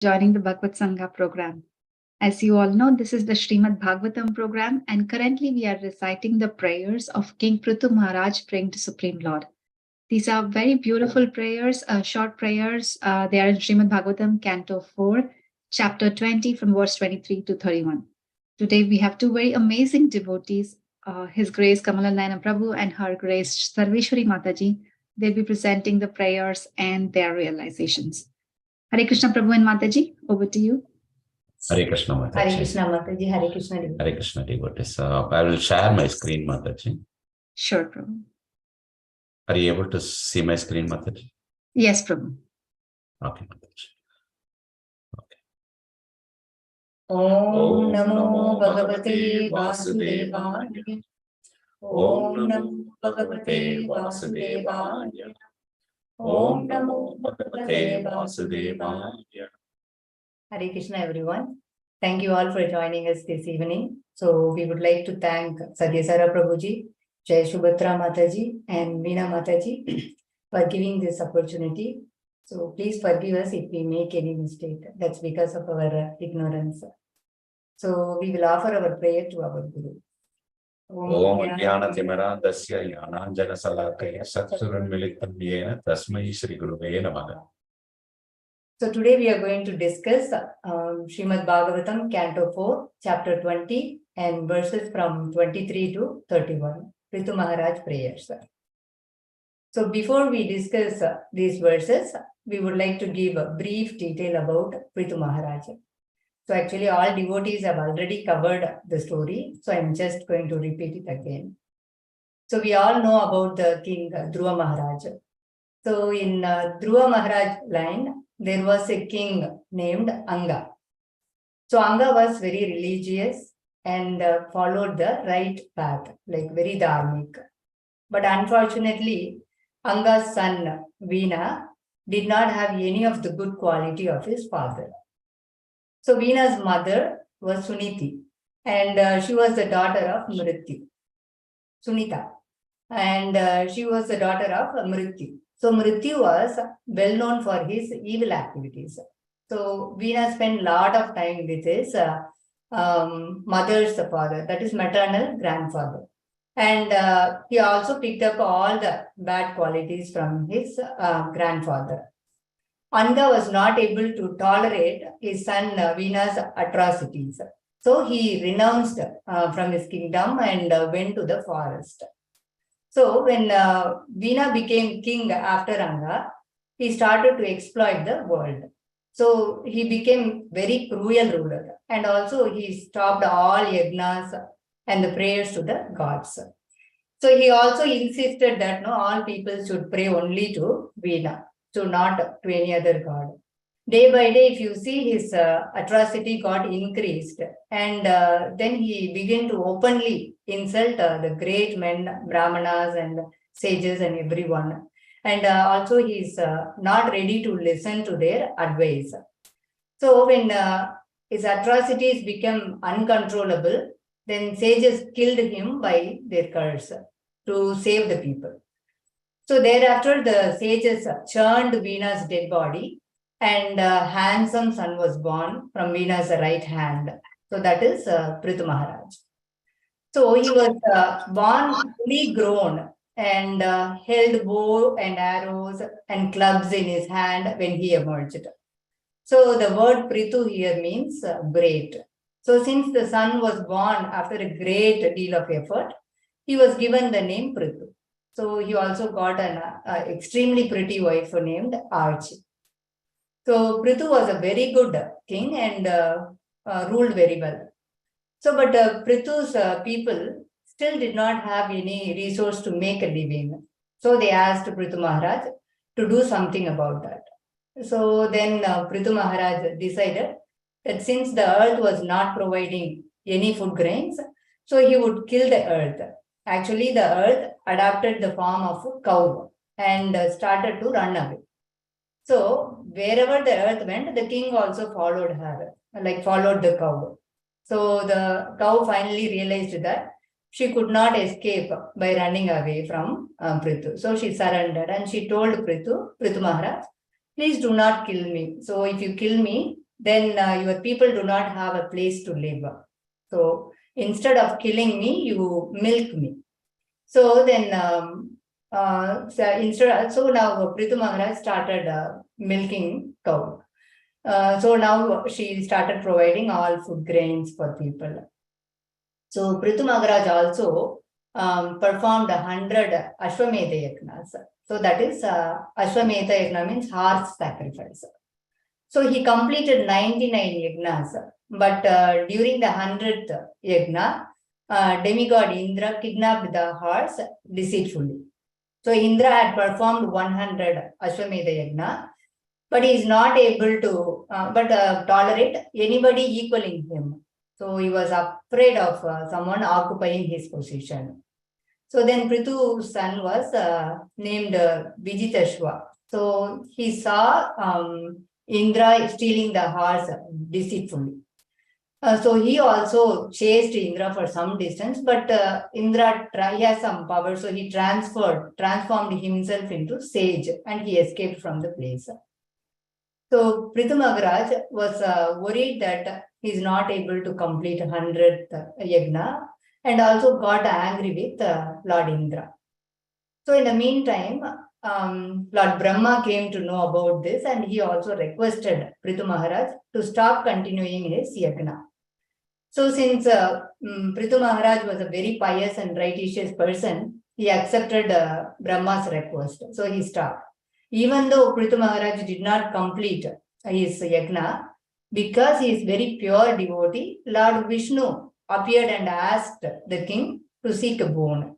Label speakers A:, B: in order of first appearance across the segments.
A: joining the BhagavatSanga program. As you all know, this is the Srimad Bhagavatam program, and currently we are reciting the prayers of King Prthu Maharaj praying to Supreme Lord. These are very beautiful prayers, short prayers. They are in Srimad Bhagavatam, Canto 4, Chapter 20, from verse 23 to 31. Today we have two very amazing devotees, His Grace Kamala Nayaana Prabhu and Her Grace Sarveshvari Mataji. They'll be presenting the prayers and their realizations. Hare Krishna Prabhu and Mataji, over to you.
B: Hare Krishna Mataji.
C: Hare Krishna Mataji, Hare Krishna devotees.
B: Hare Krishna devotees. I will share my screen, Mataji.
A: Sure, Prabhu.
B: Are you able to see my screen, Mataji?
A: Yes, Prabhu.
B: Okay, Mataji.
C: Om Namo Bhagavate Vasudevaya. Om Namo Bhagavate Vasudevaya. Om Namo Bhagavate Vasudevaya. Hare Krishna, everyone. Thank you all for joining us this evening. So we would like to thank Satyasara Prabhuji, Jai Shubhatra Mataji, and Veena Mataji for giving this opportunity. So please forgive us if we make any mistake. That's because of our ignorance. So we will offer our prayer to our Guru.
B: Om Jnana Timara Dasya Yananjana Salakaya Satsuran Militam Yena Tasmai Shri Guruve Namaha.
C: So today we are going to discuss Srimad Bhagavatam, Canto 4, Chapter 20, and verses from 23 to 31. Prthu Maharaj prayers. So before we discuss these verses, we would like to give a brief detail about Prthu Maharaj. So actually all devotees have already covered the story. So I'm just going to repeat it again. So we all know about the king Prthu Maharaj. So in Prthu Maharaj line, there was a king named Anga. So Anga was very religious and followed the right path, like very dharmic. But unfortunately, Anga's son Veena did not have any of the good quality of his father. So Veena's mother was Suniti, and she was the daughter of Mrityu, Sunita, and she was the daughter of Mrityu. So Mrityu was well known for his evil activities. So Veena spent a lot of time with his mother's father, that is maternal grandfather. And he also picked up all the bad qualities from his grandfather. Anga was not able to tolerate his son Veena's atrocities. So he renounced from his kingdom and went to the forest. So when Veena became king after Anga, he started to exploit the world. So he became very cruel ruler, and also he stopped all yagnas and the prayers to the gods. So he also insisted that all people should pray only to Veena, so not to any other god. Day by day, if you see, his atrocity got increased, and then he began to openly insult the great men, brahmanas and sages and everyone. And also he is not ready to listen to their advice. So when his atrocities become uncontrollable, then sages killed him by their curse to save the people. So thereafter, the sages churned Veena's dead body, and a handsome son was born from Veena's right hand. So that is Prthu Maharaj. So he was born fully grown and held bow and arrows and clubs in his hand when he emerged. So the word Prthu here means great. So since the son was born after a great deal of effort, he was given the name Prthu. So he also got an extremely pretty wife named Archie. So Prthu was a very good king and ruled very well. So but Prithu's people still did not have any resource to make a living. So they asked Prthu Maharaj to do something about that. So then Prthu Maharaj decided that since the earth was not providing any food grains, so he would kill the earth. Actually, the earth adopted the form of a cow and started to run away. So wherever the earth went, the king also followed her, like followed the cow. So the cow finally realized that she could not escape by running away from Prthu. So she surrendered and she told Prthu Maharaj, please do not kill me. So if you kill me, then your people do not have a place to live. So instead of killing me, you milk me. So then, now Prthu Maharaj started milking cow. So now she started providing all food grains for people. So Prthu Maharaj also performed 100 Ashwamedha Yajnas. So that is Ashwamedha Yajna means horse sacrifice. So he completed 99 yajnas, but during the 100th yajna, demigod Indra kidnapped the horse deceitfully. So Indra had performed 100 Ashwamedha yajna, but he is not able to tolerate anybody equaling him. So he was afraid of someone occupying his position. So then Prithu's son was named Vijitashva. So he saw Indra stealing the horse deceitfully. So he also chased Indra for some distance, but Indra he has some power, so he transformed himself into sage, and he escaped from the place. So Prthu Maharaj was worried that he is not able to complete 100th yajna, and also got angry with Lord Indra. So in the meantime, Lord Brahma came to know about this, and he also requested Prthu Maharaj to stop continuing his yajna. So since Prthu Maharaj was a very pious and righteous person, he accepted Brahma's request. So he stopped. Even though Prthu Maharaj did not complete his yajna, because he is very pure devotee, Lord Vishnu appeared and asked the king to seek a boon.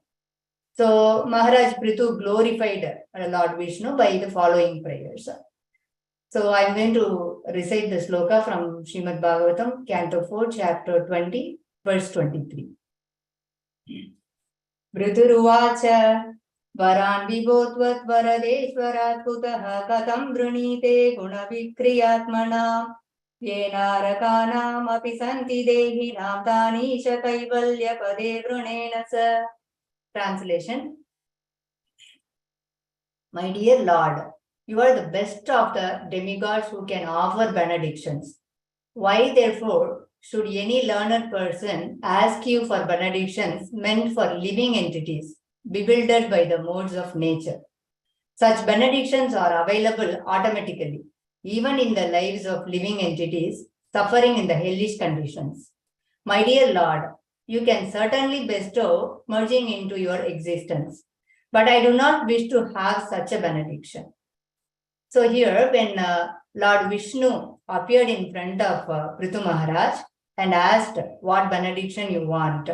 C: So Maharaj Prthu glorified Lord Vishnu by the following prayers. So I'm going to recite the sloka from Srimad Bhagavatam, Canto 4, Chapter 20, verse 23. Prthuruvacha varan vibhotvat varadeshvarat kutaha katam brunite gunavikriyatmana yenaarakanam api santi dehinam tanisha kaivalya pade brunena sa. Translation. My dear Lord, you are the best of the demigods who can offer benedictions. Why, therefore, should any learned person ask you for benedictions meant for living entities, bewildered by the modes of nature? Such benedictions are available automatically, even in the lives of living entities suffering in the hellish conditions. My dear Lord, you can certainly bestow merging into your existence, but I do not wish to have such a benediction. So here, when Lord Vishnu appeared in front of Prthu Maharaj and asked what benediction you want,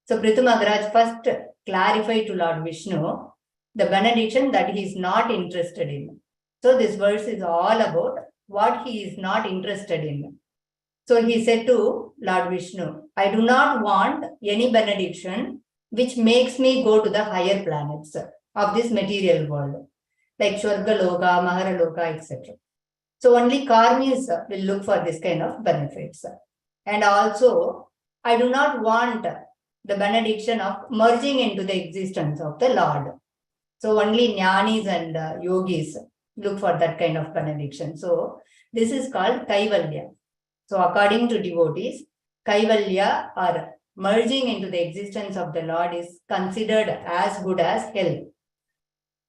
C: so Prthu Maharaj first clarified to Lord Vishnu the benediction that he is not interested in. So this verse is all about what he is not interested in. So he said to Lord Vishnu, I do not want any benediction which makes me go to the higher planets of this material world, like Swargaloka, Maharaloka, etc. So only karmis will look for this kind of benefits. And also, I do not want the benediction of merging into the existence of the Lord. So only jnanis and yogis look for that kind of benediction. So this is called kaivalya. So according to devotees, kaivalya or merging into the existence of the Lord is considered as good as hell.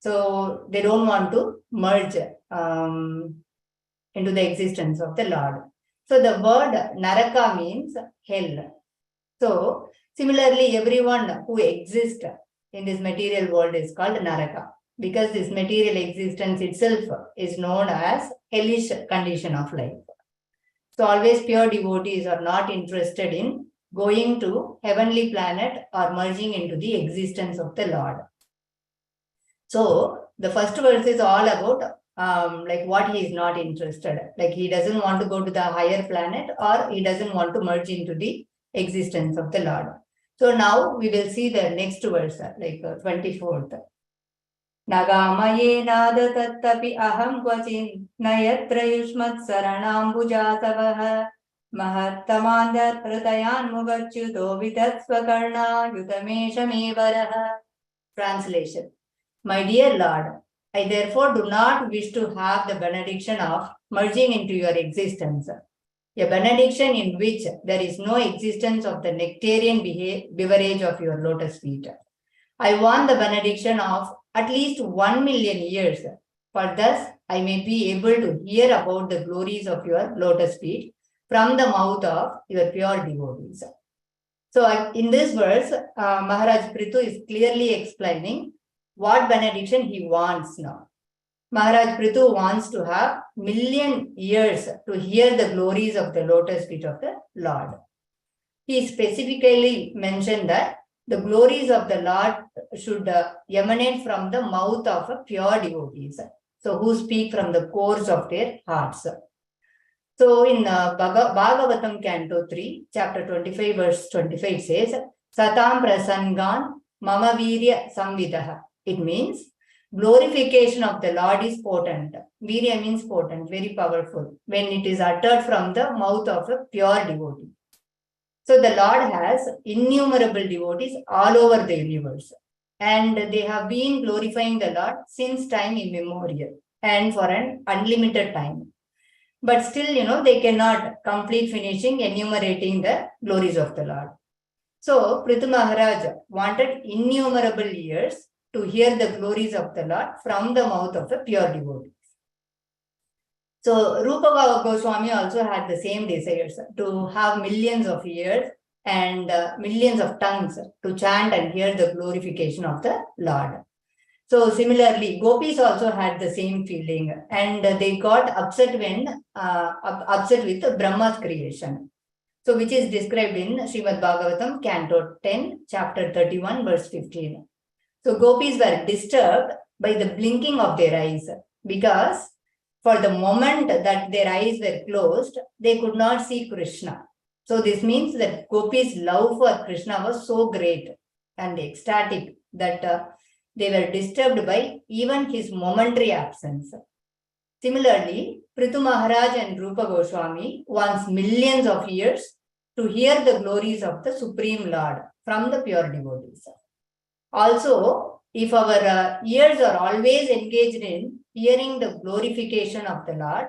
C: So they don't want to merge into the existence of the Lord. So the word naraka means hell. So similarly, everyone who exists in this material world is called naraka, because this material existence itself is known as hellish condition of life. So always pure devotees are not interested in going to heavenly planet or merging into the existence of the Lord. So the first verse is all about like what he is not interested. Like he doesn't want to go to the higher planet, or he doesn't want to merge into the existence of the Lord. So now we will see the next verse, like 24th. Nagamaye nada tattapi aham kvachin nayatra yushmat saranam bujatavah mahattamandar pratayan mugachyuto vitatsvakarna yutameshamevaraha. Translation. My dear Lord, I therefore do not wish to have the benediction of merging into your existence. A benediction in which there is no existence of the nectarian beverage of your lotus feet. I want the benediction of at least 1 million years, for thus I may be able to hear about the glories of your lotus feet from the mouth of your pure devotees. So in this verse, Maharaj Prthu is clearly explaining what benediction he wants now. Maharaj Prthu wants to have million years to hear the glories of the lotus feet of the Lord. He specifically mentioned that the glories of the Lord should emanate from the mouth of pure devotees, so who speak from the cores of their hearts. So in Bhagavatam Canto 3, chapter 25, verse 25 says, Satam prasangan mama virya samvidaha. It means glorification of the Lord is potent. Virya means potent, very powerful, when it is uttered from the mouth of a pure devotee. So the Lord has innumerable devotees all over the universe, and they have been glorifying the Lord since time immemorial and for an unlimited time. But still, they cannot complete finishing enumerating the glories of the Lord. So Prthu Maharaj wanted innumerable years to hear the glories of the Lord from the mouth of a pure devotee. So Rupa Goswami also had the same desires, to have millions of years and millions of tongues to chant and hear the glorification of the Lord. So similarly, gopis also had the same feeling, and they got upset with Brahma's creation. So which is described in Srimad Bhagavatam, Canto 10, chapter 31, verse 15. So gopis were disturbed by the blinking of their eyes, because for the moment that their eyes were closed, they could not see Krishna. So this means that gopis' love for Krishna was so great and ecstatic that they were disturbed by even his momentary absence. Similarly, Prthu Maharaj and Rupa Goswami wants millions of years to hear the glories of the Supreme Lord from the pure devotees. Also, if our ears are always engaged in hearing the glorification of the Lord,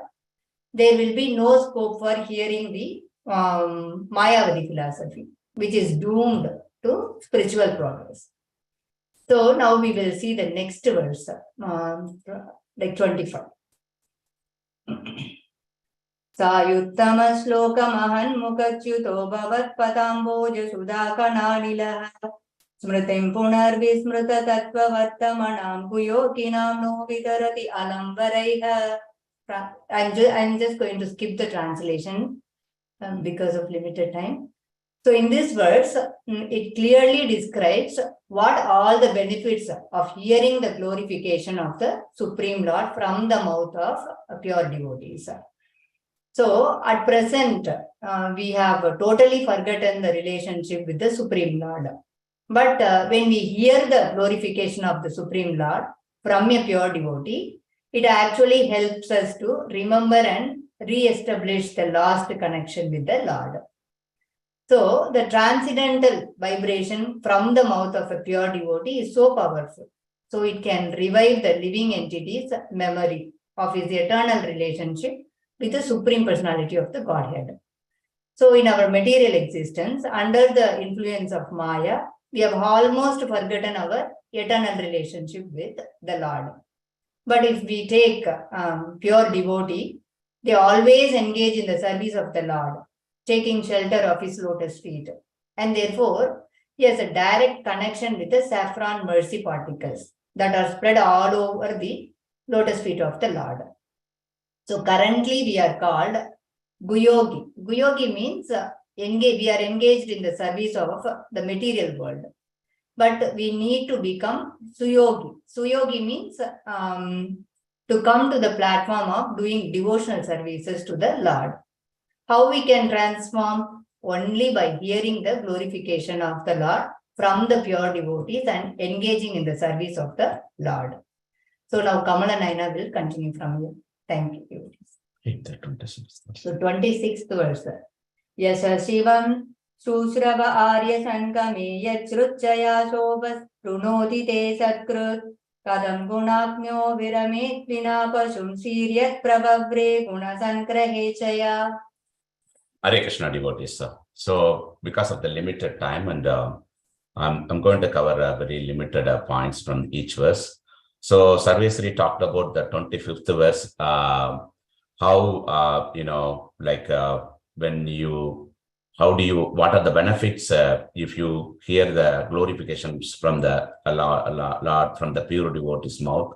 C: there will be no scope for hearing the Mayavadi philosophy, which is doomed to spiritual progress. So now we will see the next verse, like 25. Sayuttama shloka mahan mukachyuto bhavat patamboja sudhakananilah smritim punar vismrita tattva vartamanam kuyokinam no vitarati alambaraiha. I'm just going to skip the translation because of limited time. So in this verse, it clearly describes what all the benefits of hearing the glorification of the Supreme Lord from the mouth of pure devotees. So at present, we have totally forgotten the relationship with the Supreme Lord. But when we hear the glorification of the Supreme Lord from a pure devotee, it actually helps us to remember and re-establish the lost connection with the Lord. So the transcendental vibration from the mouth of a pure devotee is so powerful. So it can revive the living entity's memory of his eternal relationship with the Supreme Personality of the Godhead. So in our material existence, under the influence of Maya, we have almost forgotten our eternal relationship with the Lord. But if we take pure devotee, they always engage in the service of the Lord, taking shelter of his lotus feet. And therefore, he has a direct connection with the saffron mercy particles that are spread all over the lotus feet of the Lord. So currently we are called Guyogi. Guyogi means we are engaged in the service of the material world. But we need to become Suyogi. Suyogi means to come to the platform of doing devotional services to the Lord. How we can transform? Only by hearing the glorification of the Lord from the pure devotees and engaging in the service of the Lord. So now Kamala Nayaana will continue from here. Thank you. So 26th verse. Yasha Shivam Sushrava Arya Sankame Yachruchaya Sobas Runoti Te Satkrut Kadam gunagno viramit vina pashum siryat prabhavre gunasankarahe chaya.
B: Hare Krishna devotees. So, because of the limited time, and I'm going to cover very limited points from each verse. So, Sarveshvari talked about the 25th verse, how, when you, how do you, what are the benefits if you hear the glorifications from the Lord, from the pure devotee's mouth.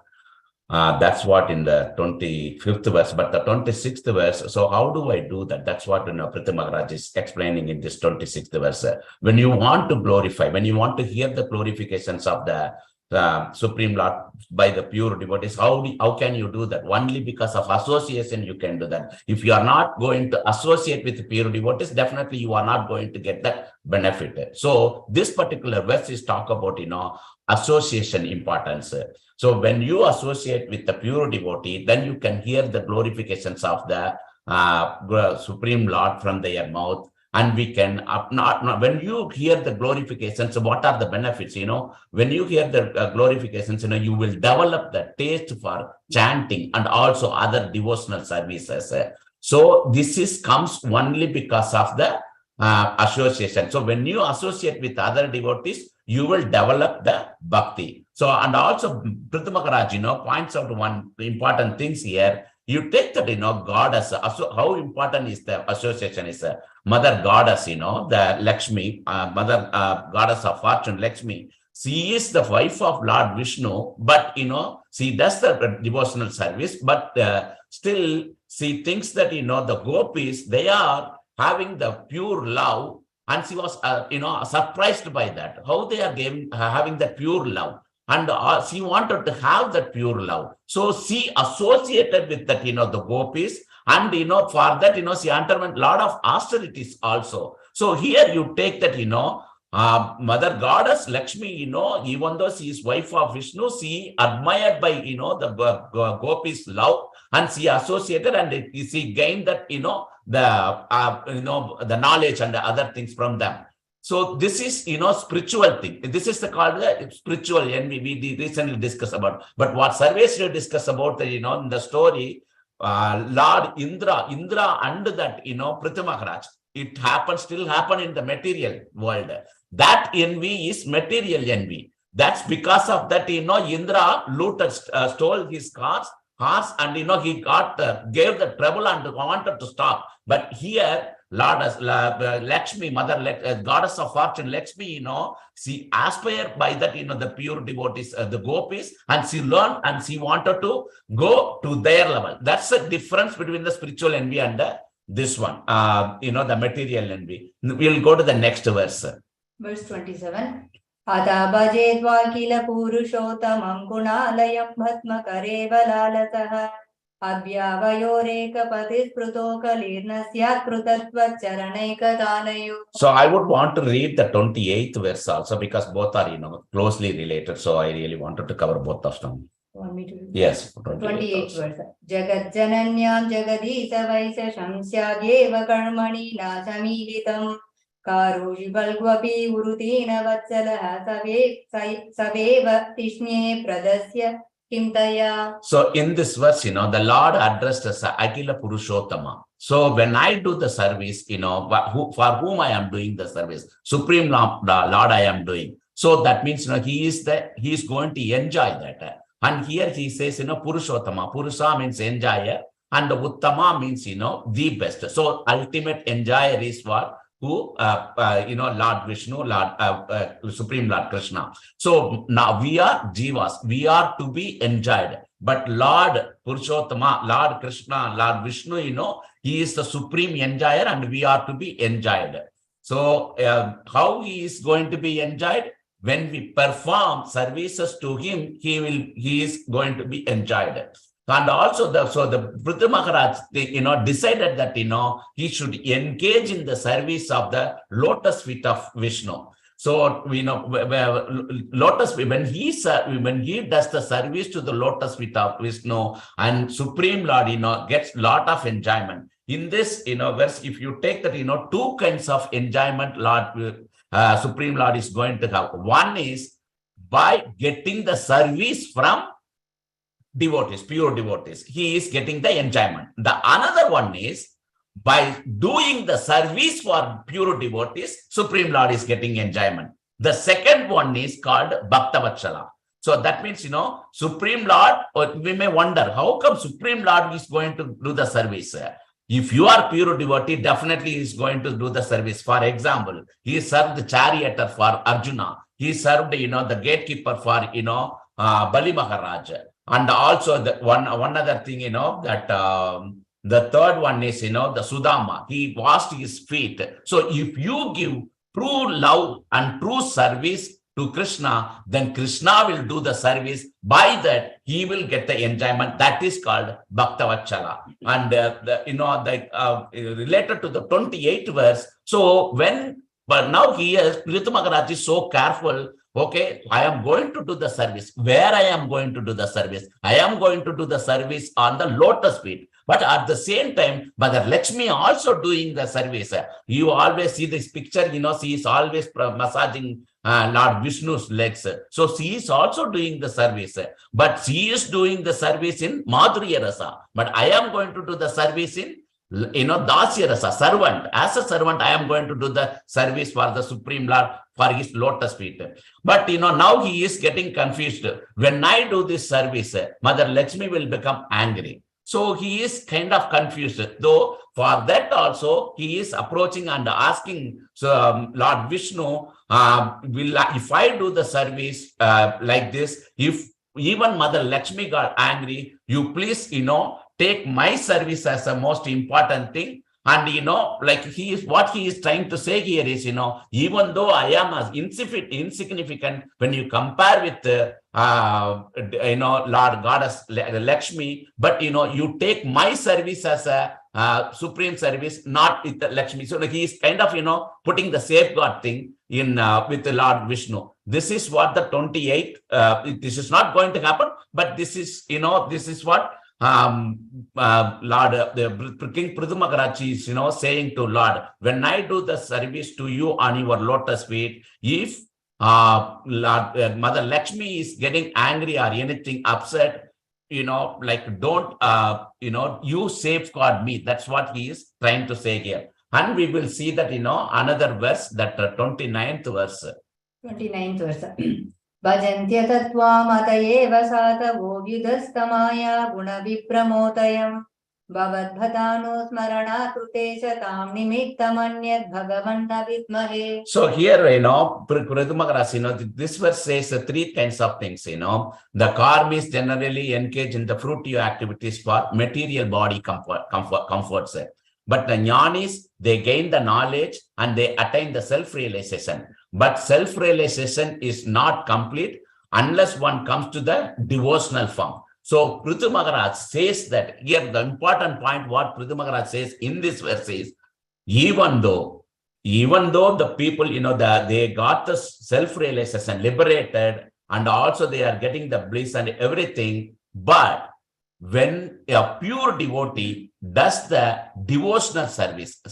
B: That's what in the 25th verse, but the 26th verse. So how do I do that? That's what Prthu Maharaj is explaining in this 26th verse. When you want to glorify, when you want to hear the glorifications of the Supreme Lord by the pure devotees, how can you do that? Only because of association you can do that. If you are not going to associate with pure devotees, definitely you are not going to get that benefit. So this particular verse is talk about association importance. So when you associate with the pure devotee, then you can hear the glorifications of the Supreme Lord from their mouth. And we can, when you hear the glorifications, what are the benefits? When you hear the glorifications, you will develop the taste for chanting and also other devotional services. So this comes only because of the association. So when you associate with other devotees, you will develop the bhakti. So, and also Prthu Maharaj, points out one important things here. You take that, goddess, how important is the association is mother goddess, the Lakshmi, mother goddess of fortune, Lakshmi. She is the wife of Lord Vishnu, but, she does the devotional service, but still she thinks that, the gopis, they are having the pure love, and she was, surprised by that, how they are having that pure love. And she wanted to have that pure love. So she associated with that, the gopis. And, for that, she underwent a lot of austerities also. So here you take that, Mother Goddess Lakshmi, even though she is wife of Vishnu, she admired by, the gopis' love. And she associated and she gained that, the knowledge and the other things from them. So this is, spiritual thing. This is called the spiritual envy we recently discussed about. But what Sarveshvari discussed about, in the story, Lord Indra and that, Prthu Maharaj, it still happen in the material world. That envy is material envy. That's because of that, Indra looted, stole his horse, and, he gave the trouble and wanted to stop. But here, Lakshmi, mother, goddess of fortune, Lakshmi, she aspired by that, the pure devotees, the gopis, and she learned and she wanted to go to their level. That's the difference between the spiritual envy and this one, the material envy. We'll go to the next verse.
C: Verse 27. Ata bhajedva kila purushotamam gunalayam bhatma kareva lalatah.
B: So I would want to read the 28th verse also, because both are, closely related. So I really wanted to cover both of them.
C: Want me to?
B: Yes.
C: 28th verse. Jagat jananyam jagadisa vaisa shamsyadhyeva karmani nasamihitam karoji balgvapi urutina vatsalaha saveva tishne pradasya. So
B: in this verse, the Lord addressed as Akila Purushottama. So when I do the service, for whom I am doing the service, Supreme Lord I am doing. So that means, he is going to enjoy that. And here he says, Purushottama. Purusha means enjoyer, and Uttama means, the best. So ultimate enjoyer is what? Who, Lord Vishnu, Supreme Lord Krishna. So now we are jivas, we are to be enjoyed. But Lord Purushottama, Lord Krishna, Lord Vishnu, he is the supreme enjoyer and we are to be enjoyed. So how he is going to be enjoyed? When we perform services to him, he is going to be enjoyed. And also, the Prthu Maharaj, decided that, he should engage in the service of the lotus feet of Vishnu. So, lotus, when he does the service to the lotus feet of Vishnu, and Supreme Lord, gets lot of enjoyment. In this, verse, if you take that, two kinds of enjoyment Lord, Supreme Lord is going to have. One is by getting the service from devotees, pure devotees. He is getting the enjoyment. The another one is by doing the service for pure devotees, Supreme Lord is getting enjoyment. The second one is called BhagavatSanga. So that means, Supreme Lord, or we may wonder, how come Supreme Lord is going to do the service? If you are pure devotee, definitely he is going to do the service. For example, he served the charioteer for Arjuna. He served, the gatekeeper for, Bali Maharaj. And also the one other thing, that the third one is, the Sudama. He washed his feet. So if you give true love and true service to Krishna, then Krishna will do the service. By that, he will get the enjoyment. That is called BhagavatSanga. And related to the 28th verse. So but now here, Prthu Maharaj is so careful. Okay, I am going to do the service. Where I am going to do the service? I am going to do the service on the lotus feet. But at the same time, Mother Lakshmi also doing the service. You always see this picture, she is always massaging Lord Vishnu's legs. So she is also doing the service. But she is doing the service in Madhurya Rasa. But I am going to do the service in Dasya Rasa, servant. As a servant, I am going to do the service for the Supreme Lord for his lotus feet. But now he is getting confused. When I do this service, Mother Lakshmi will become angry. So he is kind of confused. Though for that also, he is approaching and asking Lord Vishnu, if I do the service like this, if even Mother Lakshmi got angry, you please, take my service as a most important thing. And, what he is trying to say here is, even though I am as insignificant when you compare with, Lord Goddess Lakshmi, but, you take my service as a supreme service, not with the Lakshmi. So he is kind of, putting the safeguard thing in with the Lord Vishnu. This is what the 28th, this is not going to happen, but this is, this is what Lord, the King Prthu Maharaj is, saying to Lord, when I do the service to you on your lotus feet, if Lord, Mother Lakshmi is getting angry or anything upset, don't, you safeguard me. That's what he is trying to say here. And we will see that, another verse, that 29th verse.
C: 29th verse. Bhajantya tattva mata eva satavo vyudhastamaya guna vipramotajam bhavad bhatano smarana krute tam nimittam anyad bhagavanna vidmahe.
B: So here, Prthu Maharaj, this verse says three kinds of things, The karmis generally engage in the fruitive activities for material body comforts. But the jnanis, they gain the knowledge and they attain the self-realization. But self-realization is not complete unless one comes to the devotional form. So Prthu Maharaj says that here the important point, what Prthu Maharaj says in this verse is, even though the people, they got the self-realization, liberated, and also they are getting the bliss and everything, but when a pure devotee does the devotional service,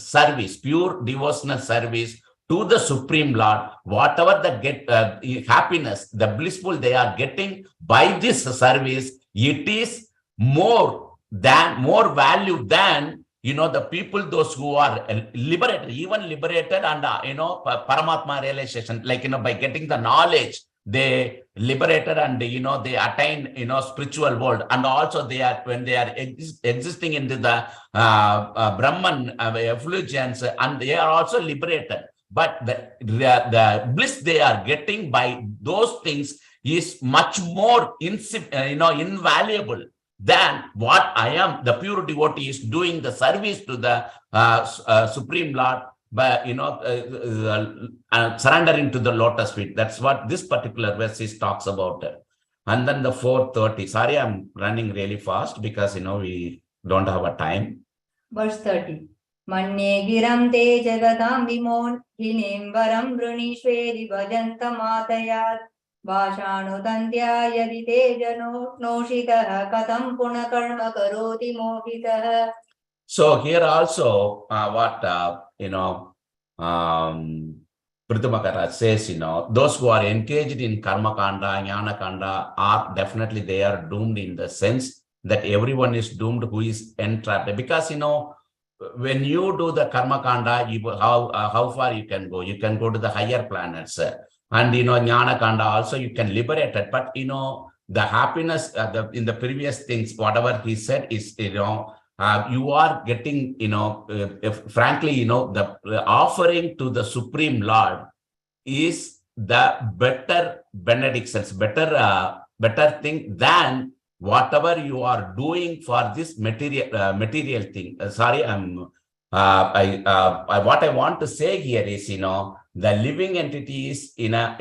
B: pure devotional service to the Supreme Lord, whatever the happiness, the blissful they are getting by this service, it is more value than, the people, those who are liberated, even liberated and, Paramatma realization, like, by getting the knowledge, they liberated and, they attain, spiritual world. And also when they are existing into the Brahman effulgence, and they are also liberated. But the bliss they are getting by those things is much more invaluable than what I am, the pure devotee, is doing the service to the Supreme Lord, by surrendering to the lotus feet. That's what this particular verse talks about. And then the 4:30. Sorry, I'm running really fast because we don't have a time.
C: Verse 30. Manye giram te jagatam vimon hinim varam brunishvedi bhajanta matayat Vashanu yadi te jano noshitah katam punakarma karoti mohitah.
B: So here also, Prthu Maharaj says, those who are engaged in karma kanda, jnana kanda are definitely they are doomed in the sense that everyone is doomed who is entrapped. Because, when you do the karma kanda, how far you can go? You can go to the higher planets. And, jnana kanda also you can liberate it. But, the happiness in the previous things, whatever he said is, you are getting, frankly, the offering to the Supreme Lord is the better benedictions, better thing than whatever you are doing for this material thing. What I want to say here is, the living entity is in a,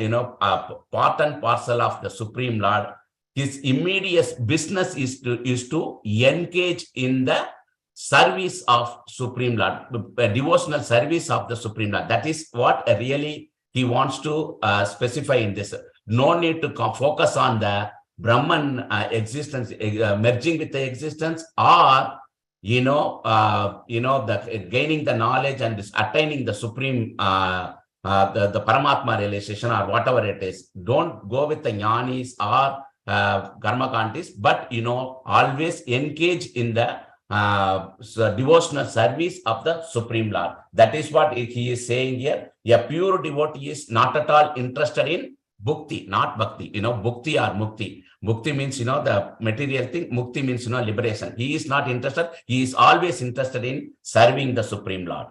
B: part and parcel of the Supreme Lord. His immediate business is to engage in the service of Supreme Lord, devotional service of the Supreme Lord. That is what really he wants to specify in this. No need to focus on the Brahman existence, merging with the existence, or the gaining the knowledge and attaining the Supreme, the Paramatma realization, or whatever it is. Don't go with the jnanis or karmakantis, but always engage in the devotional service of the Supreme Lord. That is what he is saying here. A pure devotee is not at all interested in bhukti, not bhakti. Bhukti or mukti. Bhukti means, the material thing. Mukti means, liberation. He is not interested. He is always interested in serving the Supreme Lord.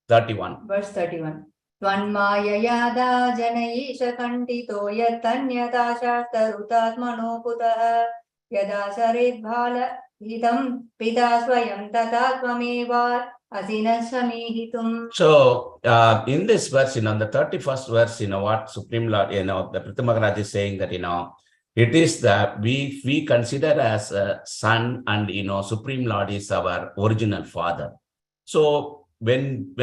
B: 31.
C: Verse 31. Tvanmaya yada janaisha kantito yatanyata shastarutatmano putah yada sarit bhala hitam pita swayam tata tvameva asinasamihitum.
B: So, in this verse, the 31st verse, what Supreme Lord, the Prthu Maharaj is saying that, it is that we consider as a son, and, Supreme Lord is our original father. So, when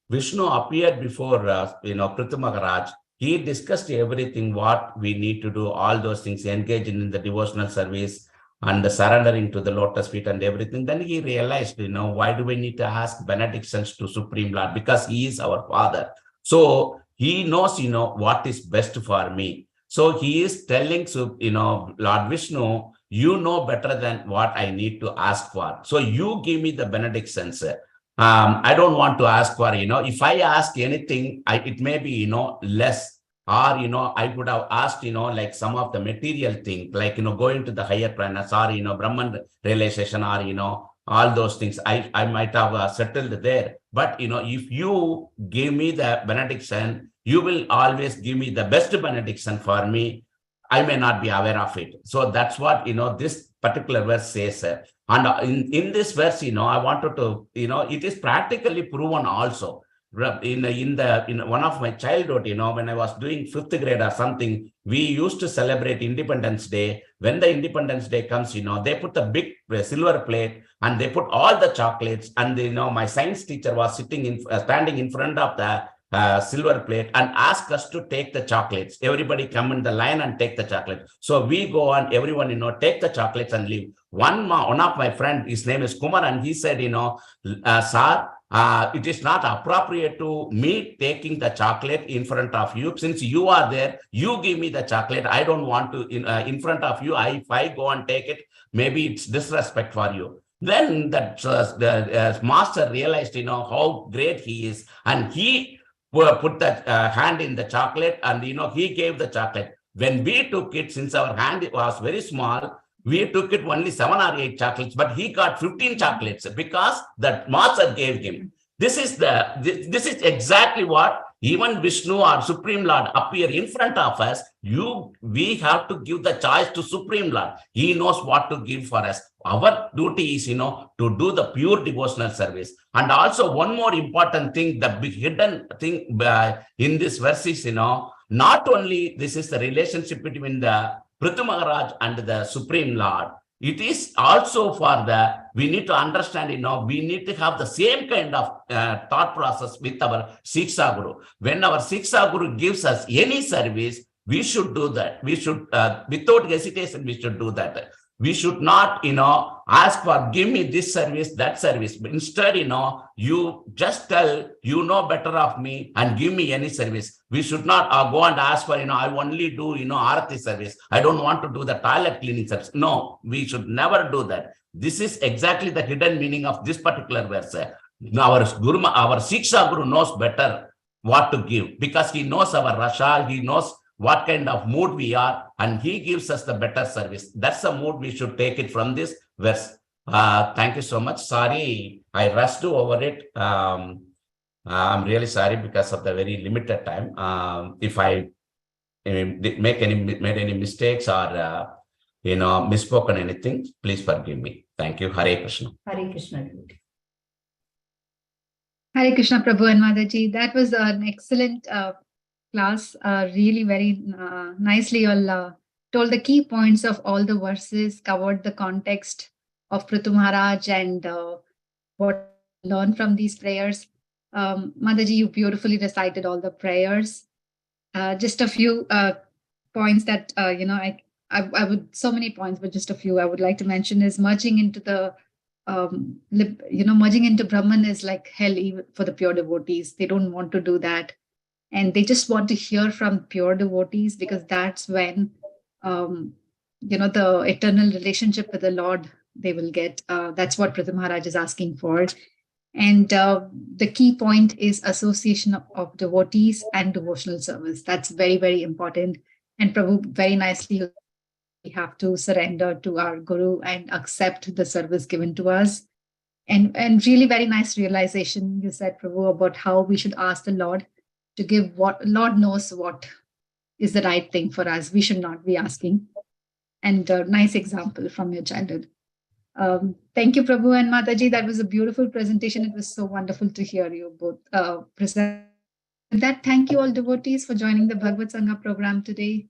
B: Vishnu appeared before, Prthu Maharaj, he discussed everything, what we need to do, all those things, engage in the devotional service and the surrendering to the lotus feet and everything. Then he realized, why do we need to ask benedictions to Supreme Lord? Because he is our father. So he knows, what is best for me. So he is telling, Lord Vishnu, you know better than what I need to ask for. So you give me the benedictions. I don't want to ask for, if I ask anything, it may be, less, or, I would have asked, like some of the material things, like, going to the higher planets, or, Brahman realization, or, all those things, I might have settled there. But, if you give me the benediction, you will always give me the best benediction for me. I may not be aware of it. So that's what, this particular verse says. And in this verse, I wanted to, it is practically proven also. In one of my childhood, when I was doing 5th grade or something, we used to celebrate Independence Day. When the Independence Day comes, they put a big silver plate and they put all the chocolates. And, my science teacher was standing in front of the silver plate and ask us to take the chocolates. Everybody come in the line and take the chocolate. So we go and everyone, take the chocolates and leave. One of my friend, his name is Kumar, and he said, sir, it is not appropriate to me taking the chocolate in front of you. Since you are there, you give me the chocolate. I don't want to in front of you. If I go and take it, maybe it's disrespect for you. Then the master realized, how great he is, and he put that hand in the chocolate, and he gave the chocolate. When we took it, since our hand was very small, we took it only 7 or 8 chocolates, but he got 15 chocolates because that master gave him. This is exactly what even Vishnu or Supreme Lord appear in front of us. We have to give the choice to Supreme Lord. He knows what to give for us. Our duty is, to do the pure devotional service. And also one more important thing, the big hidden thing in this verse is, not only this is the relationship between the Prthu Maharaj and the Supreme Lord, it is also we need to understand, we need to have the same kind of thought process with our Siksha Guru. When our Siksha Guru gives us any service, we should do that. We should, without hesitation, we should do that. We should not, ask for, give me this service, that service. But instead, you just tell, you know better of me and give me any service. We should not go and ask for, I only do, Arati service. I don't want to do the toilet cleaning service. No, we should never do that. This is exactly the hidden meaning of this particular verse. Our Guru, our Siksha Guru knows better what to give, because he knows our Rasha, he knows what kind of mood we are, and he gives us the better service. That's the mood we should take it from this verse. Thank you so much. Sorry, I rushed over it. I'm really sorry because of the very limited time. If I made any mistakes or misspoken anything, please forgive me. Thank you. Hare Krishna.
C: Hare Krishna.
A: Hare Krishna, Prabhu and Mataji. That was an excellent class. Really very nicely you all told the key points of all the verses, covered the context of Prthu Maharaj and what learned from these prayers. Mataji, you beautifully recited all the prayers. Just a few points that, I would, so many points, but just a few I would like to mention is merging into the merging into Brahman is like hell even for the pure devotees. They don't want to do that. And they just want to hear from pure devotees, because that's when, the eternal relationship with the Lord they will get. That's what Prthu Maharaj is asking for. And the key point is association of devotees and devotional service. That's very, very important. And Prabhu, very nicely, we have to surrender to our Guru and accept the service given to us. And really very nice realization you said, Prabhu, about how we should ask the Lord to give what Lord knows what is the right thing for us. We should not be asking. And a nice example from your childhood. Thank you, Prabhu and Mataji. That was a beautiful presentation. It was so wonderful to hear you both present. With that, thank you all devotees for joining the BhagavatSanga program today.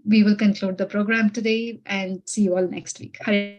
A: We will conclude the program today and see you all next week. Hare